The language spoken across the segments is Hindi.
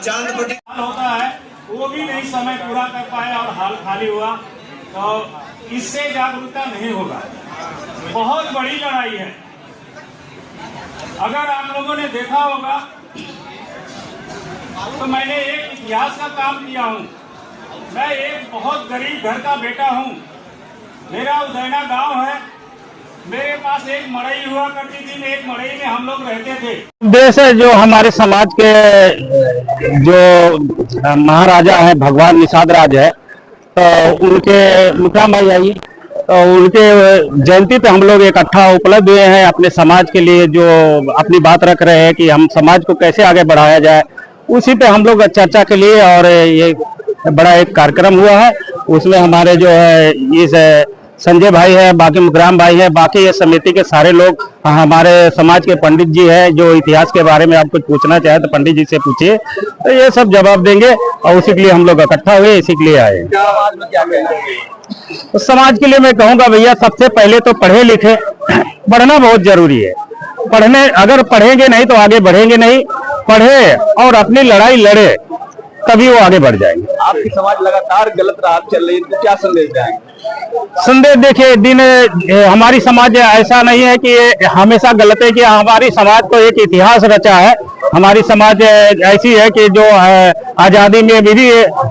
चांदपट्टी होता है वो भी नहीं समय पूरा कर पाया और हाल खाली हुआ, तो इससे जागरूकता नहीं होगा। बहुत बड़ी लड़ाई है। अगर आप लोगों ने देखा होगा तो मैंने एक इतिहास का काम किया हूँ। मैं एक बहुत गरीब घर का बेटा हूँ। मेरा उदैना गांव है। मेरे पास एक मड़ई हुआ करती थी। एक मड़ई में हम लोग रहते थे। देश है जो हमारे समाज के जो महाराजा है भगवान निषाद राज है, तो उनके मुकाम आई, तो उनके जयंती पे हम लोग इकट्ठा उपलब्ध हुए हैं अपने समाज के लिए, जो अपनी बात रख रहे हैं कि हम समाज को कैसे आगे बढ़ाया जाए। उसी पे हम लोग चर्चा के लिए और ये बड़ा एक कार्यक्रम हुआ है। उसमें हमारे जो है इस संजय भाई है, बाकी मुकराम भाई है, बाकी ये समिति के सारे लोग, हमारे समाज के पंडित जी हैं जो इतिहास के बारे में आप कुछ पूछना चाहे तो पंडित जी से पूछिए, तो ये सब जवाब देंगे। और उसी के लिए हम लोग इकट्ठा हुए, इसी के लिए आए। तो समाज के लिए मैं कहूँगा भैया, सबसे पहले तो पढ़े लिखे, पढ़ना बहुत जरूरी है। पढ़ने अगर पढ़ेंगे नहीं तो आगे बढ़ेंगे नहीं। पढ़े और अपनी लड़ाई लड़े, तभी वो आगे बढ़ जाएंगे। आपकी समाज लगातार गलत राह चल रही है, तो क्या संदेश देंगे? संदेश देखिए, दिन हमारी समाज ऐसा नहीं है कि हमेशा गलत है, कि हमारी समाज को एक इतिहास रचा है। हमारी समाज ऐसी है कि जो आजादी में भी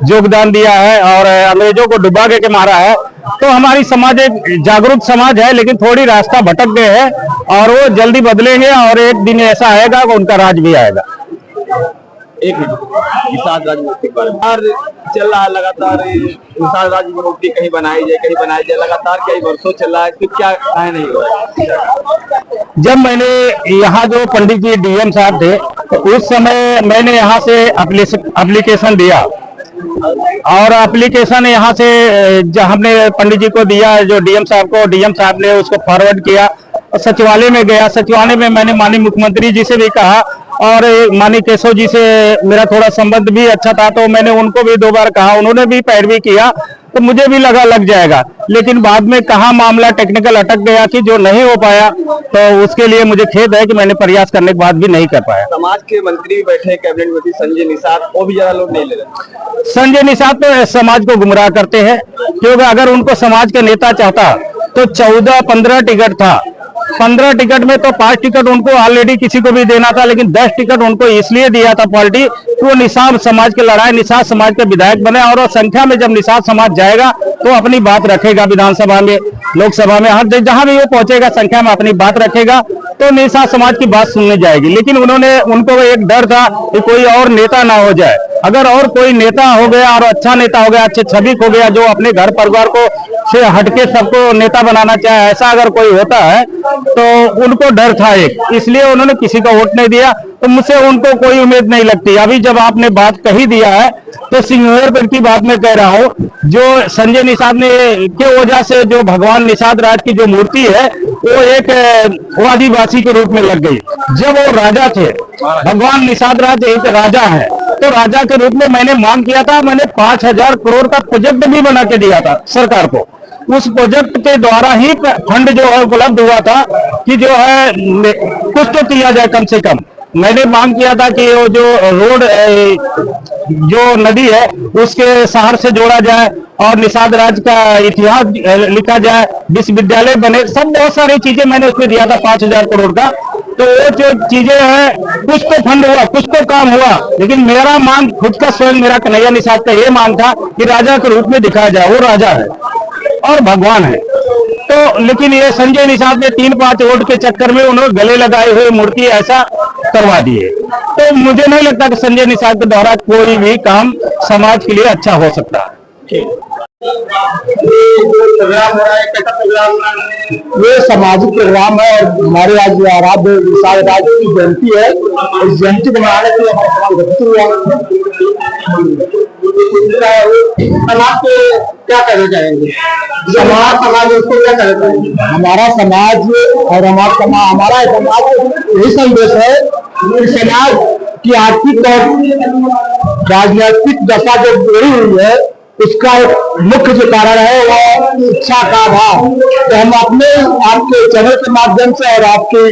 योगदान दिया है और अंग्रेजों को डुबा के मारा है। तो हमारी समाज एक जागरूक समाज है, लेकिन थोड़ी रास्ता भटक गए हैं और वो जल्दी बदलेंगे और एक दिन ऐसा आएगा कि उनका राज भी आएगा। एक निषाद राज मूर्ति पर चल रहा है लगातार, निषाद राज मूर्ति कहीं बनाई जाए लगातार कई वर्षों चल रहा है, तो क्या काहे नहीं हो रहा? जब मैंने यहाँ जो पंडित जी डीएम साहब थे, तो उस समय मैंने यहाँ से एप्लीकेशन दिया और एप्लीकेशन यहाँ से हमने पंडित जी को दिया, जो डीएम साहब को, डीएम साहब ने उसको फॉरवर्ड किया। सचिवालय में गया, सचिवालय में मैंने माननीय मुख्यमंत्री जी से भी कहा और माननीय केशव जी से मेरा थोड़ा संबंध भी अच्छा था, तो मैंने उनको भी 2 बार कहा, उन्होंने भी पैरवी किया। तो मुझे भी लग जाएगा, लेकिन बाद में कहा मामला टेक्निकल अटक गया कि जो नहीं हो पाया, तो उसके लिए मुझे खेद है कि मैंने प्रयास करने के बाद भी नहीं कर पाया। समाज के मंत्री बैठे, कैबिनेट मंत्री संजय निषाद, वो भी ज्यादा लोग नहीं ले रहे। संजय निषाद तो समाज को गुमराह करते हैं, क्योंकि अगर उनको समाज के नेता चाहता तो 14-15 टिकट था। 15 टिकट में तो 5 टिकट उनको ऑलरेडी किसी को भी देना था, लेकिन 10 टिकट उनको इसलिए दिया था पार्टी कि वो निषाद समाज के लड़ाई, निषाद समाज के विधायक बने। और संख्या में जब निषाद समाज जाएगा तो अपनी बात रखेगा, विधानसभा में, लोकसभा में, हर जहां भी वो पहुंचेगा संख्या में अपनी बात रखेगा, तो निषाद समाज की बात सुनने जाएगी। लेकिन उनको एक डर था कि कोई और नेता ना हो जाए। अगर और कोई नेता हो गया और अच्छा नेता हो गया, अच्छे छविक हो गया, जो अपने घर परिवार को से हटके सबको नेता बनाना चाहे, ऐसा अगर कोई होता है तो उनको डर था एक, इसलिए उन्होंने किसी का वोट नहीं दिया। तो मुझसे उनको कोई उम्मीद नहीं लगती। अभी जब आपने बात कही दिया है तो सिंघेर की बात मैं कह रहा हूँ, जो संजय निषाद ने के वजह से जो भगवान निषाद राज की जो मूर्ति है वो एक आदिवासी के रूप में लग गई। जब वो राजा थे, भगवान निषाद राज एक राजा है, तो राजा के रूप में मैंने मांग किया था, मैंने 5000 करोड़ का प्रोजेक्ट भी बना के दिया था सरकार को। उस प्रोजेक्ट के द्वारा ही फंड जो है उपलब्ध हुआ था कि जो है कुछ तो किया जाए। कम से कम मैंने मांग किया था कि वो जो रोड, जो नदी है उसके शहर से जोड़ा जाए और निषाद राज का इतिहास लिखा जाए, विश्वविद्यालय बने, सब बहुत सारी चीजें मैंने उसमें दिया था 5000 करोड़ का। तो वो जो चीजें हैं, कुछ तो फंड हुआ, कुछ तो काम हुआ, लेकिन मेरा मांग खुद का, स्वयं मेरा कन्हैया निषाद का ये मांग था कि राजा के रूप में दिखाया जाए। वो राजा है और भगवान है। तो लेकिन ये संजय निषाद ने 3-5 वोट के चक्कर में उन्होंने गले लगाए हुए मूर्ति ऐसा करवा दिए। तो मुझे नहीं लगता कि संजय निषाद के द्वारा कोई भी काम समाज के लिए अच्छा हो सकता है। ये सामाजिक प्रोग्राम है और हमारे आज आराध्य निषाद राज की जयंती है। इस जयंती को मनाने के लिए हमारा समाज गठित हुआ। समाज के क्या कहना चाहेंगे? समाज उसको क्या कहना चाहेंगे? हमारा समाज और हमारा समाज यही संदेश है कि समाज की आर्थिक और राजनीतिक दशा जो बुरी हुई है, उसका मुख्य जो कारण है वो शिक्षा का अभाव। तो हम अपने आपके चैनल के माध्यम से और आपके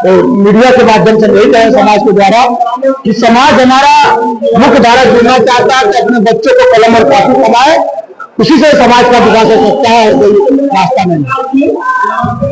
मीडिया के माध्यम से यही कहें समाज के द्वारा कि समाज हमारा मुख्य धारा जुड़ना चाहता है कि अपने बच्चों को कलम और काफी कमाए, उसी से समाज का विकास हो सकता है, कोई रास्ता नहीं।